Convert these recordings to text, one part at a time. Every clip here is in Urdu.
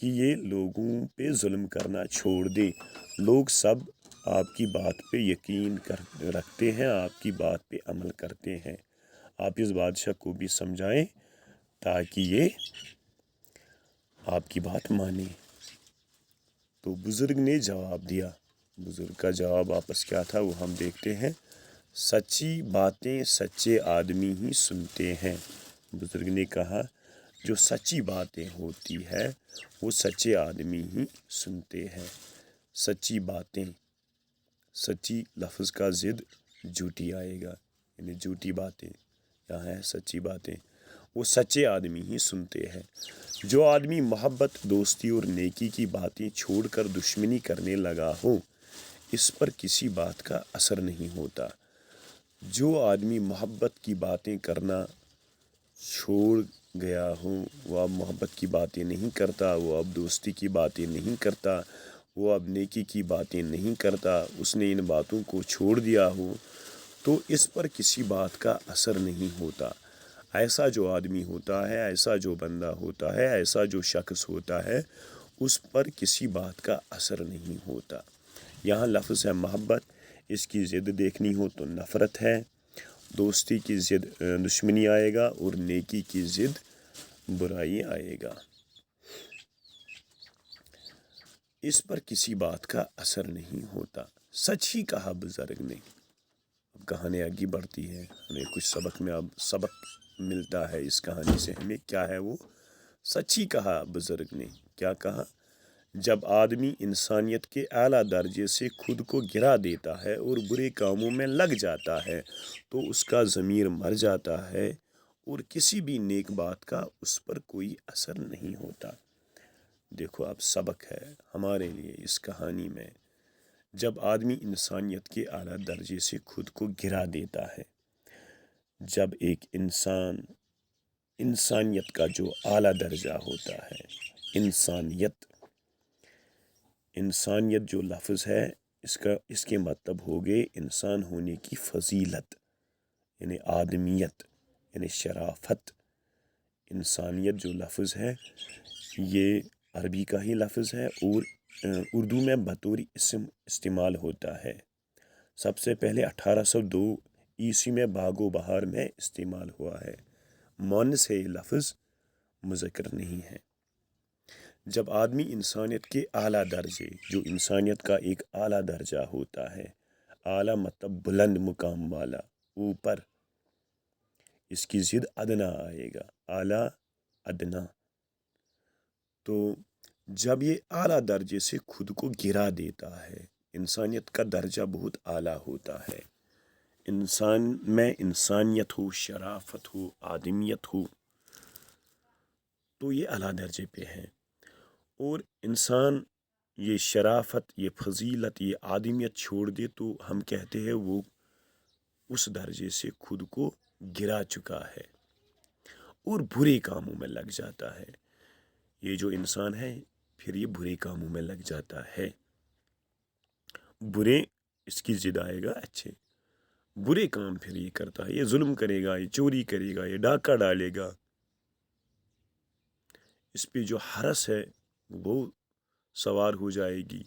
کہ یہ لوگوں پہ ظلم کرنا چھوڑ دے. لوگ سب آپ کی بات پہ یقین رکھتے ہیں، آپ کی بات پہ عمل کرتے ہیں. آپ اس بادشاہ کو بھی سمجھائیں تاکہ یہ آپ کی بات مانے. تو بزرگ نے جواب دیا. بزرگ کا جواب واپس کیا تھا وہ ہم دیکھتے ہیں. سچی باتیں سچے آدمی ہی سنتے ہیں. بزرگ نے کہا جو سچی باتیں ہوتی ہے وہ سچے آدمی ہی سنتے ہیں. سچی باتیں، سچی لفظ کا ضد جھوٹی آئے گا، یعنی جھوٹی باتیں. یہاں ہے سچی باتیں، وہ سچے آدمی ہی سنتے ہیں. جو آدمی محبت، دوستی اور نیکی کی باتیں چھوڑ کر دشمنی کرنے لگا ہو اس پر کسی بات کا اثر نہیں ہوتا. جو آدمی محبت کی باتیں کرنا چھوڑ گیا ہو، وہ اب محبت کی باتیں نہیں کرتا، وہ اب دوستی کی باتیں نہیں کرتا، وہ اب نیکی کی باتیں نہیں کرتا، اس نے ان باتوں کو چھوڑ دیا ہو تو اس پر کسی بات کا اثر نہیں ہوتا. ایسا جو آدمی ہوتا ہے، ایسا جو بندہ ہوتا ہے، ایسا جو شخص ہوتا ہے اس پر کسی بات کا اثر نہیں ہوتا. یہاں لفظ ہے محبت، اس کی ضد دیکھنی ہو تو نفرت ہے. دوستی کی ضد دشمنی آئے گا اور نیکی کی ضد برائی آئے گا. اس پر کسی بات کا اثر نہیں ہوتا. سچ ہی کہا بزرگ نے. اب کہانی آگے بڑھتی ہے، ہمیں کچھ سبق میں اب سبق ملتا ہے اس کہانی سے. ہمیں کیا ہے وہ؟ سچ ہی کہا بزرگ نے. کیا کہا؟ جب آدمی انسانیت کے اعلیٰ درجے سے خود کو گرا دیتا ہے اور برے کاموں میں لگ جاتا ہے تو اس کا ضمیر مر جاتا ہے اور کسی بھی نیک بات کا اس پر کوئی اثر نہیں ہوتا. دیکھو اب سبق ہے ہمارے لیے اس کہانی میں. جب آدمی انسانیت کے اعلیٰ درجے سے خود کو گرا دیتا ہے، جب ایک انسانیت کا جو اعلیٰ درجہ ہوتا ہے، انسانیت جو لفظ ہے اس کے مطلب ہو گئے انسان ہونے کی فضیلت، یعنی آدمیت، یعنی شرافت. انسانیت جو لفظ ہے یہ عربی کا ہی لفظ ہے اور اردو میں بطور اسم استعمال ہوتا ہے. سب سے پہلے 1802 عیسوی میں باغ و بہار میں استعمال ہوا ہے. مؤنث ہے یہ لفظ، مذکر نہیں ہے. جب آدمی انسانیت کے اعلیٰ درجے، جو انسانیت کا ایک اعلیٰ درجہ ہوتا ہے، اعلیٰ مطلب بلند مقام والا، اوپر، اس کی ضد ادنا آئے گا، اعلیٰ ادنا. تو جب یہ اعلیٰ درجے سے خود کو گرا دیتا ہے، انسانیت کا درجہ بہت اعلیٰ ہوتا ہے، انسان میں انسانیت ہو، شرافت ہو، آدمیت ہو، تو یہ اعلیٰ درجے پہ ہے. اور انسان یہ شرافت، یہ فضیلت، یہ آدمیت چھوڑ دے تو ہم کہتے ہیں وہ اس درجے سے خود کو گرا چکا ہے اور برے کاموں میں لگ جاتا ہے. یہ جو انسان ہے پھر یہ برے کاموں میں لگ جاتا ہے. برے اس کی ضد آئے گا اچھے. برے کام پھر یہ کرتا ہے، یہ ظلم کرے گا، یہ چوری کرے گا، یہ ڈاکہ ڈالے گا. اس پہ جو ہرس ہے وہ سوار ہو جائے گی،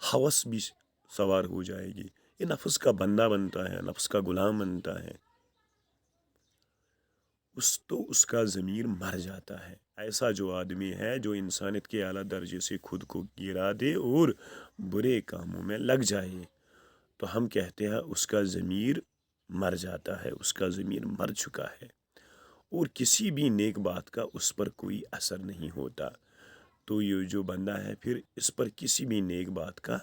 ہوس بھی سوار ہو جائے گی. یہ نفس کا بندہ بنتا ہے، نفس کا غلام بنتا ہے. اس کا ضمیر مر جاتا ہے. ایسا جو آدمی ہے جو انسانیت کے اعلیٰ درجے سے خود کو گرا دے اور برے کاموں میں لگ جائے تو ہم کہتے ہیں اس کا ضمیر مر جاتا ہے، اس کا ضمیر مر چکا ہے اور کسی بھی نیک بات کا اس پر کوئی اثر نہیں ہوتا. تو یہ جو بندہ ہے پھر اس پر کسی بھی نیک بات کا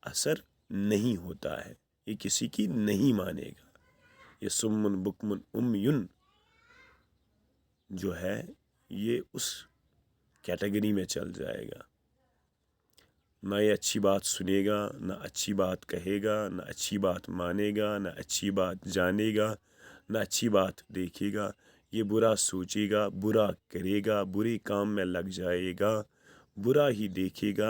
اثر نہیں ہوتا ہے، یہ کسی کی نہیں مانے گا. یہ سمن بکمن امیون جو ہے یہ اس کیٹیگری میں چل جائے گا. نہ یہ اچھی بات سنے گا، نہ اچھی بات کہے گا، نہ اچھی بات مانے گا، نہ اچھی بات جانے گا، نہ اچھی بات دیکھے گا. یہ برا سوچے گا، برا کرے گا، برے کام میں لگ جائے گا، برا ہی دیکھے گا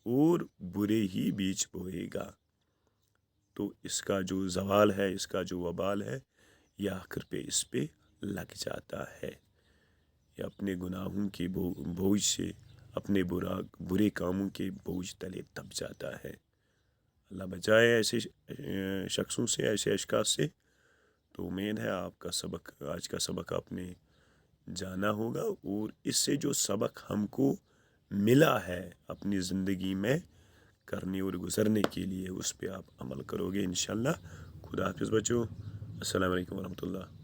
اور برے ہی بیج بوئے گا. تو اس کا جو زوال ہے، اس کا جو وبال ہے، یہ آخر پہ اس پہ لگ جاتا ہے. یہ اپنے گناہوں کے بوجھ سے، اپنے برے کاموں کے بوجھ تلے دب جاتا ہے۔ اللہ بچائے ایسے شخصوں سے، ایسے اشخاص سے۔ تو امید ہے آپ کا سبق، آج کا سبق آپ نے جانا ہوگا، اور اس سے جو سبق ہم کو ملا ہے اپنی زندگی میں کرنے اور گزرنے کے لیے، اس پہ آپ عمل کرو گے انشاءاللہ۔ خدا حافظ بچوں، السلام علیکم ورحمۃ اللہ۔